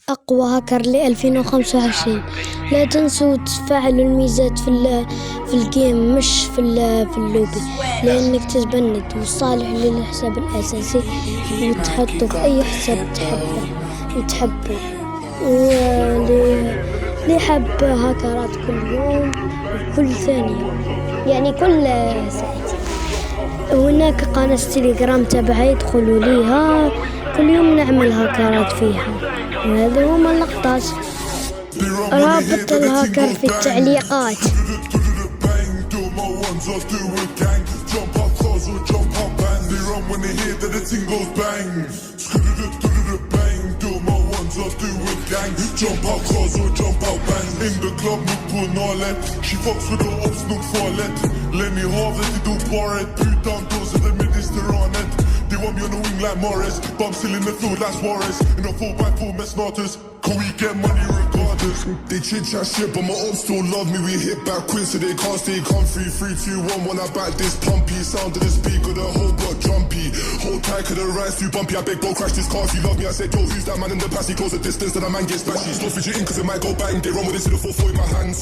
أقوى هاكر ل2025. لا تنسوا تفعلوا الميزات في الجيم، مش في اللوبي، لأنك تتبند وصالح للحساب الأساسي وتحطه في أي حساب تحبه. واللي يحب هاكرات كل يوم وكل ثانية، يعني كل ساعة. هناك قناة تليجرام تبعي، يدخلوا ليها كل يوم نعمل هاكرات فيها، وهذا هما اللقطات. رابط الهاكر في التعليقات. Jump out cars or jump out bang. In the club, look pour Norlet. She fucks with the ops, look for let. Lenny Harvey, they do barret. Putain, those are the minister on it. They want me on the wing like Morris, but I'm still in the field like Suarez. In a 4x4 mess starters. Can we get money regardless? They chit chat shit, but my ops still love me. We hit back quick, so they can't stay comfy. 3, 2, 1, when I back this pumpy. Sound of the speaker, the whole block jumpy. Hold tight, cause the ride's too bumpy. I beg bro, crash this car if you love me. I said, yo, who's that man in the past? He close the distance, then a man gets bashy. Slow fidgeting, cause it might go bang. They run with this in the 4-4 in my hands.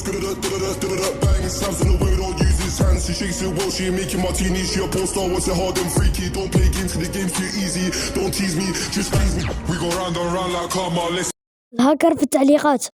Bang, Sam's in the way, don't use his hands. She shakes it well, she ain't making martinis. She a porn star, what's it hard and freaky. Don't play games, cause the game's too easy. Don't tease me, just please me. We go round and round like karma, let's الهاكر في التعليقات.